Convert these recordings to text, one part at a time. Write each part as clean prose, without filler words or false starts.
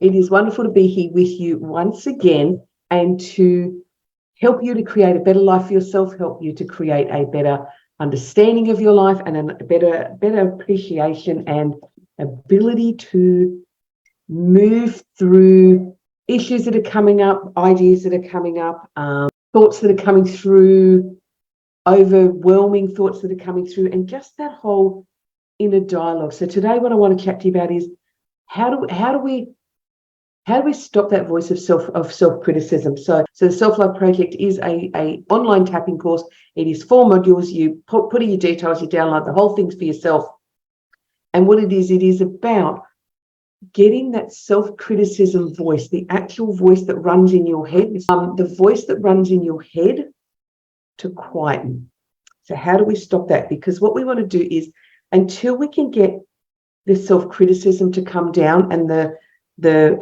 It is wonderful to be here with you once again and to help you to create a better life for yourself, help you to create a better understanding of your life and a better appreciation and ability to move through issues that are coming up, ideas that are coming up, thoughts that are coming through, overwhelming thoughts that are coming through, and just that whole inner dialogue. So today what I want to chat to you about is how do we stop that voice of self-criticism? So the Self-Love Project is a online tapping course. It is 4 modules. You put in your details, you download the whole things for yourself. And what it is about getting that self-criticism voice, the actual voice that runs in your head, the voice that runs in your head, to quieten. So how do we stop that? Because what we want to do is, until we can get the self-criticism to come down and the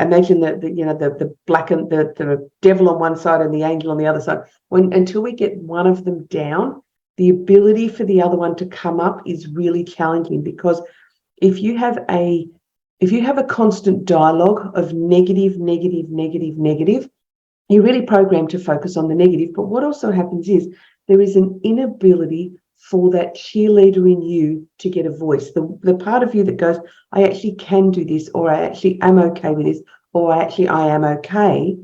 imagine the black and the devil on one side and the angel on the other side, until we get one of them down, the ability for the other one to come up is really challenging. Because if you have a constant dialogue of negative, you're really programmed to focus on the negative. But what also happens is there is an inability for that cheerleader in you to get a voice. The part of you that goes, I actually can do this, or I actually am okay with this, or I am okay.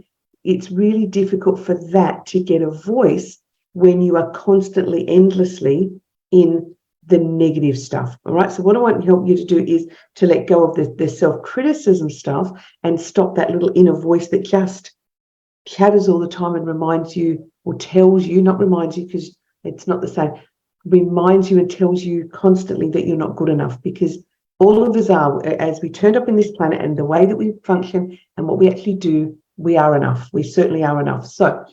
It's really difficult for that to get a voice when you are constantly, endlessly in the negative stuff. All right. So what I want to help you to do is to let go of the self-criticism stuff and stop that little inner voice that just chatters all the time and reminds you, or tells you, not reminds you because it's not the same, reminds you and tells you constantly that you're not good enough. Because all of us are, as we turned up in this planet and the way that we function and what we actually do, we are enough. We certainly are enough. So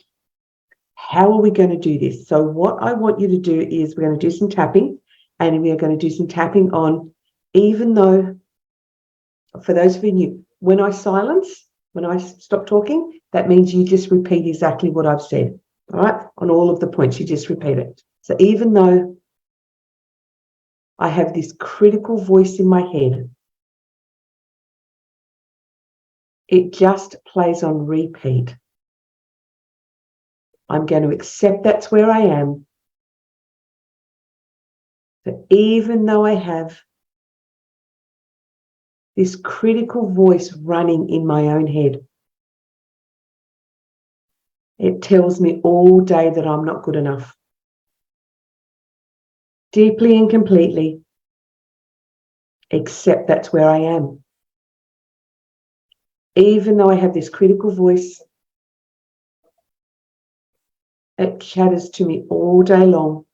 how are we going to do this? So what I want you to do is we're going to do some tapping, and we are going to do some tapping on, even though, for those of you new, when I stop talking, that means you just repeat exactly what I've said. All right? On all of the points, you just repeat it. So even though I have this critical voice in my head, it just plays on repeat. I'm going to accept that's where I am. So even though I have this critical voice running in my own head, it tells me all day that I'm not good enough. Deeply and completely accept that's where I am. Even though I have this critical voice, it chatters to me all day long.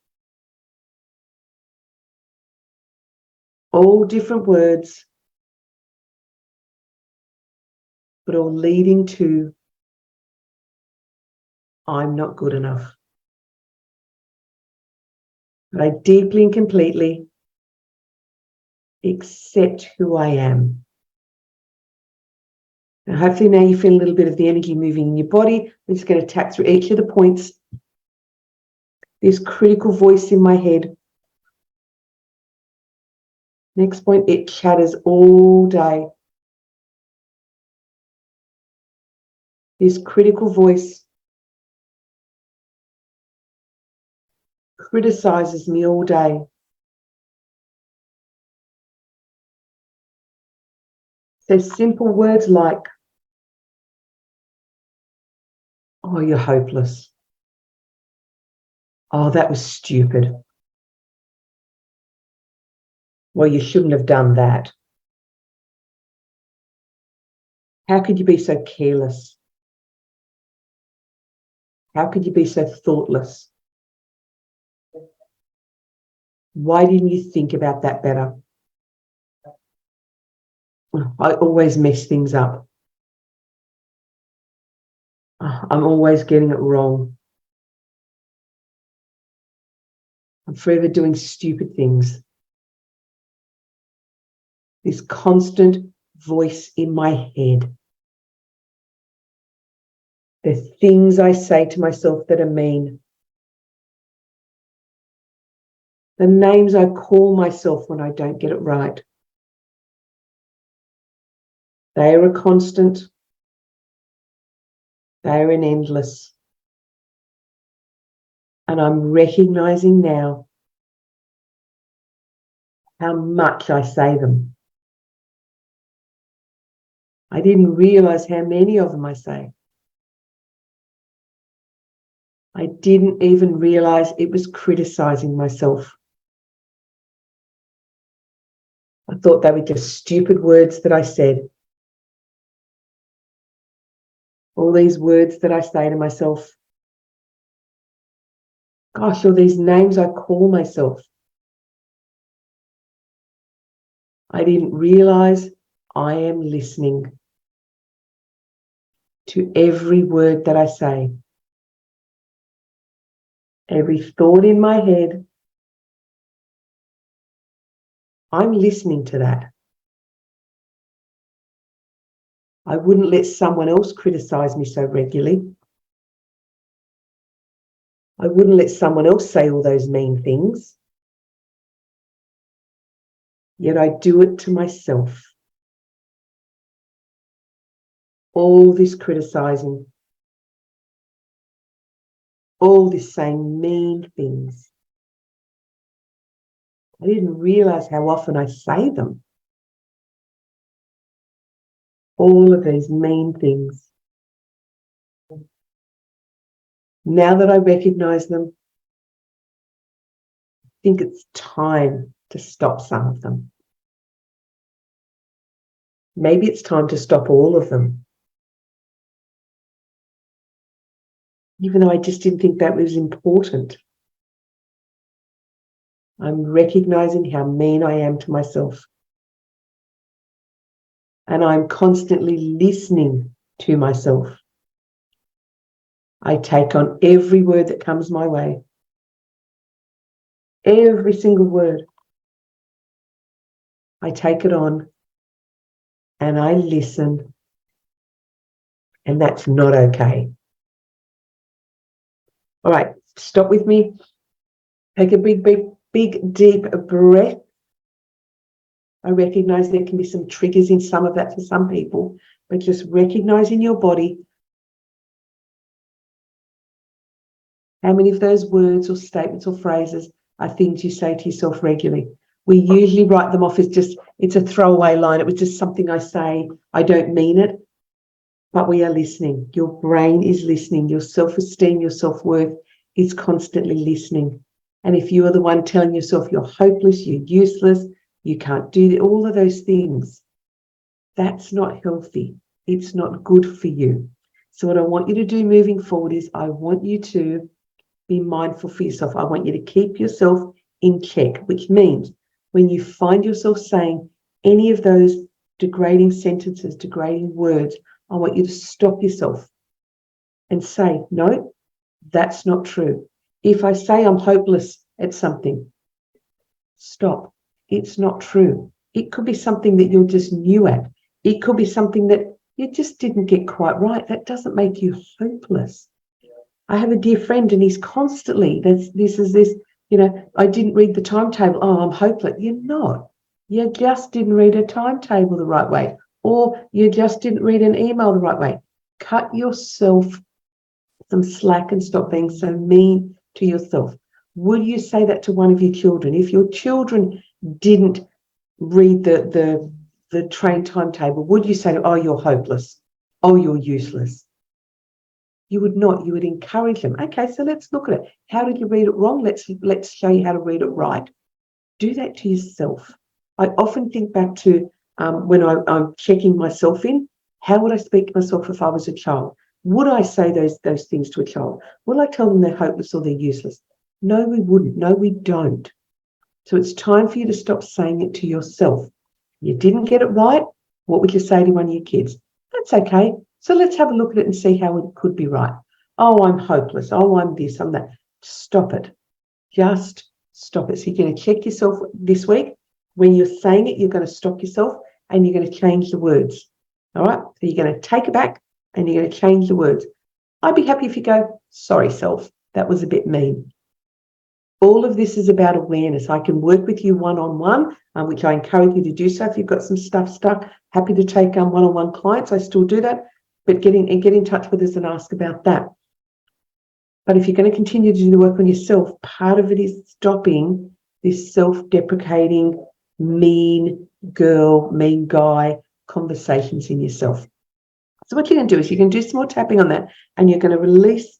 All different words, but all leading to, I'm not good enough. But I deeply and completely accept who I am. Now, hopefully now you feel a little bit of the energy moving in your body. I'm just going to tap through each of the points. This critical voice in my head. Next point, it chatters all day. This critical voice criticizes me all day. So simple words like, oh, you're hopeless. Oh, that was stupid. Well, you shouldn't have done that. How could you be so careless? How could you be so thoughtless? Why didn't you think about that better? I always mess things up. I'm always getting it wrong. I'm forever doing stupid things. This constant voice in my head. The things I say to myself that are mean. The names I call myself when I don't get it right. They are a constant. They are an endless. And I'm recognizing now how much I say them. I didn't realize how many of them I say. I didn't even realize it was criticizing myself. I thought they were just stupid words that I said. All these words that I say to myself. Gosh, all these names I call myself. I didn't realize I am listening to every word that I say. Every thought in my head, I'm listening to that. I wouldn't let someone else criticize me so regularly. I wouldn't let someone else say all those mean things. Yet I do it to myself. All this criticizing, all this saying mean things. I didn't realize how often I say them. All of these mean things. Now that I recognize them, I think it's time to stop some of them. Maybe it's time to stop all of them. Even though I just didn't think that was important. I'm recognizing how mean I am to myself. And I'm constantly listening to myself. I take on every word that comes my way. Every single word. I take it on and I listen. And that's not okay. All right, stop with me. Take a big, deep breath. I recognize there can be some triggers in some of that for some people, but just recognizing your body. How many of those words or statements or phrases are things you say to yourself regularly? We usually write them off as just, it's a throwaway line. It was just something I say. I don't mean it, but we are listening. Your brain is listening. Your self-esteem, your self-worth is constantly listening. And if you are the one telling yourself you're hopeless, you're useless, you can't do all of those things, that's not healthy. It's not good for you. So what I want you to do moving forward is I want you to be mindful for yourself. I want you to keep yourself in check, which means when you find yourself saying any of those degrading sentences, degrading words, I want you to stop yourself and say, no, that's not true. If I say I'm hopeless at something, stop. It's not true. It could be something that you're just new at. It could be something that you just didn't get quite right. That doesn't make you hopeless. I have a dear friend and he's constantly, I didn't read the timetable. Oh, I'm hopeless. You're not. You just didn't read a timetable the right way, or you just didn't read an email the right way. Cut yourself some slack and stop being so mean to yourself. Would you say that to one of your children? If your children didn't read the train timetable, would you say, oh, you're hopeless? Oh, you're useless? You would not. You would encourage them. Okay, so let's look at it. How did you read it wrong? Let's show you how to read it right. Do that to yourself. I often think back to when I'm checking myself in. How would I speak to myself if I was a child? Would I say those things to a child? Will I tell them they're hopeless or they're useless? No, we wouldn't. No, we don't. So it's time for you to stop saying it to yourself. You didn't get it right. What would you say to one of your kids? That's okay. So let's have a look at it and see how it could be right. Oh, I'm hopeless. Oh, I'm this, I'm that. Stop it. Just stop it. So you're going to check yourself this week. When you're saying it, you're going to stop yourself and you're going to change the words. All right? So you're going to take it back and you're going to change the words. I'd be happy if you go, sorry, self. That was a bit mean. All of this is about awareness. I can work with you one-on-one, which I encourage you to do so. If you've got some stuff stuck, happy to take one-on-one clients. I still do that, but get in touch with us and ask about that. But if you're going to continue to do the work on yourself, part of it is stopping this self-deprecating, mean girl, mean guy conversations in yourself. So what you're going to do is you're going to do some more tapping on that, and you're going to release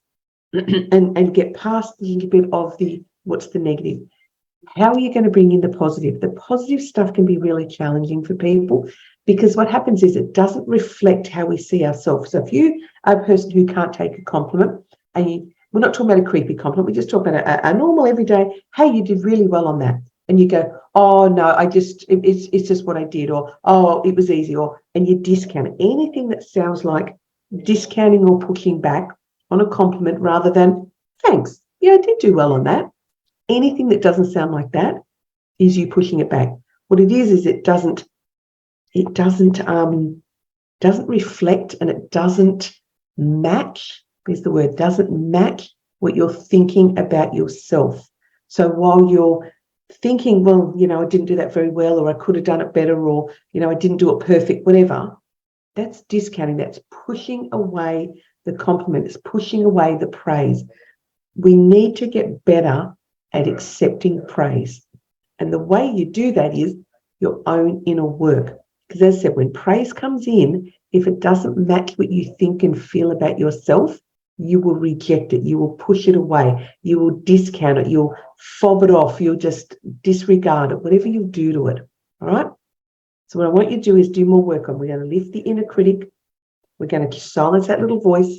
and get past a little bit of the what's the negative. How are you going to bring in the positive? The positive stuff can be really challenging for people because what happens is it doesn't reflect how we see ourselves. So if you are a person who can't take a compliment, and we're not talking about a creepy compliment, we just talk about a normal everyday, hey, you did really well on that. And you go, oh, no, it's just what I did, or, oh, it was easy, and you discount it. Anything that sounds like discounting or pushing back on a compliment rather than, thanks, yeah, I did do well on that. Anything that doesn't sound like that is you pushing it back. What it is it doesn't reflect, and it doesn't match, is the word, doesn't match what you're thinking about yourself. So while you're thinking, well, I didn't do that very well, or I could have done it better, or, I didn't do it perfect, whatever, that's discounting. That's pushing away the compliment. It's pushing away the praise. We need to get better at accepting praise. And the way you do that is your own inner work. Because as I said, when praise comes in, if it doesn't match what you think and feel about yourself, you will reject it. You will push it away. You will discount it. You'll fob it off. You'll just disregard it, whatever you do to it. All right? So what I want you to do is do more work on. We're going to lift the inner critic. We're going to silence that little voice.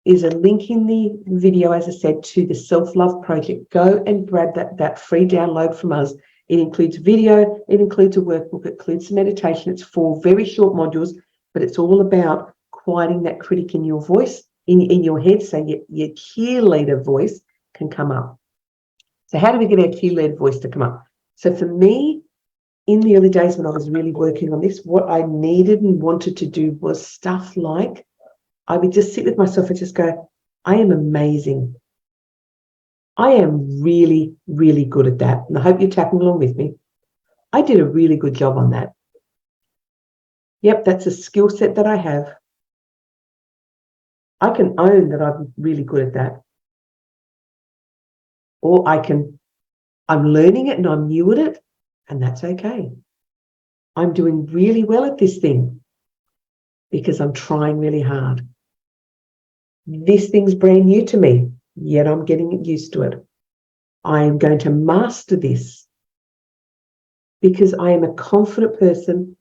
Is a link in the video, as I said, to the Self-Love Project. Go and grab that free download from us. It includes video, it includes a workbook, it includes meditation. It's 4 very short modules, but it's all about quieting that critic in your voice, in your head, so your cheerleader voice can come up. So how do we get our cheerleader voice to come up? So for me, in the early days when I was really working on this, what I needed and wanted to do was stuff like, I would just sit with myself and just go, I am amazing. I am really, really good at that. And I hope you're tapping along with me. I did a really good job on that. Yep, that's a skill set that I have. I can own that I'm really good at that. Or I'm learning it and I'm new at it, and that's okay. I'm doing really well at this thing because I'm trying really hard. This thing's brand new to me, yet I'm getting used to it. I am going to master this because I am a confident person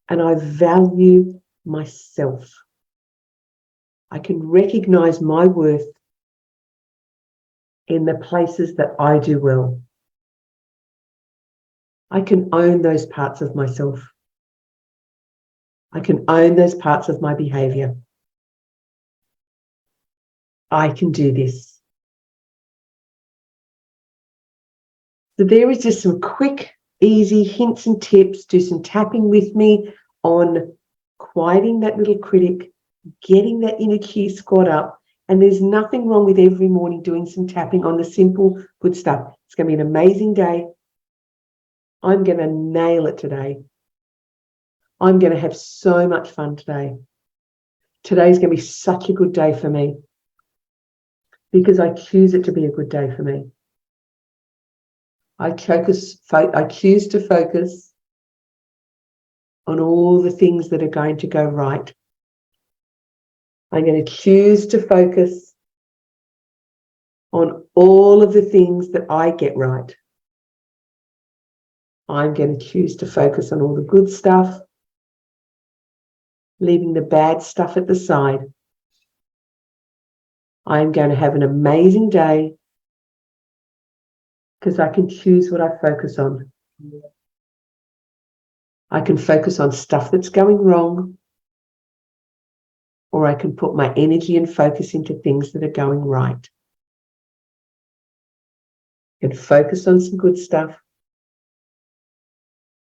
and I value myself. I can recognize my worth in the places that I do well. I can own those parts of myself. I can own those parts of my behavior. I can do this. So there is just some quick, easy hints and tips. Do some tapping with me on quieting that little critic, getting that inner Q squad up. And there's nothing wrong with every morning doing some tapping on the simple, good stuff. It's going to be an amazing day. I'm going to nail it today. I'm going to have so much fun today. Today's going to be such a good day for me because I choose it to be a good day for me. I choose to focus on all the things that are going to go right. I'm going to choose to focus on all of the things that I get right. I'm going to choose to focus on all the good stuff, leaving the bad stuff at the side. I'm going to have an amazing day because I can choose what I focus on. I can focus on stuff that's going wrong, or I can put my energy and focus into things that are going right. I can focus on some good stuff,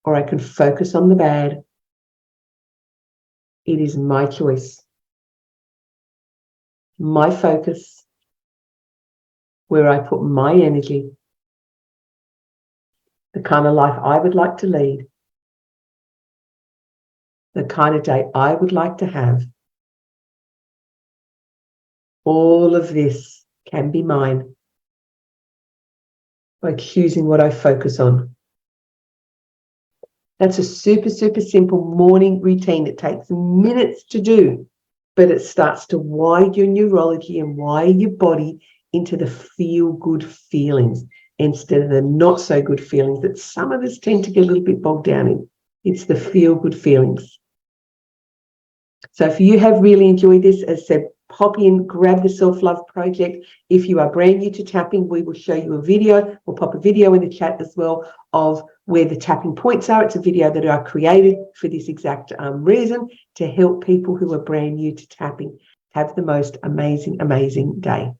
or I can focus on the bad. It is my choice. My focus, where I put my energy, the kind of life I would like to lead, the kind of day I would like to have. All of this can be mine by choosing what I focus on. That's a super, super simple morning routine. It takes minutes to do, but it starts to wire your neurology and wire your body into the feel-good feelings instead of the not-so-good feelings that some of us tend to get a little bit bogged down in. It's the feel-good feelings. So if you have really enjoyed this, as I said, pop in, grab the Self-Love Project. If you are brand new to tapping, we will show you a video. We'll pop a video in the chat as well of where the tapping points are. It's a video that I created for this exact reason, to help people who are brand new to tapping have the most amazing, amazing day.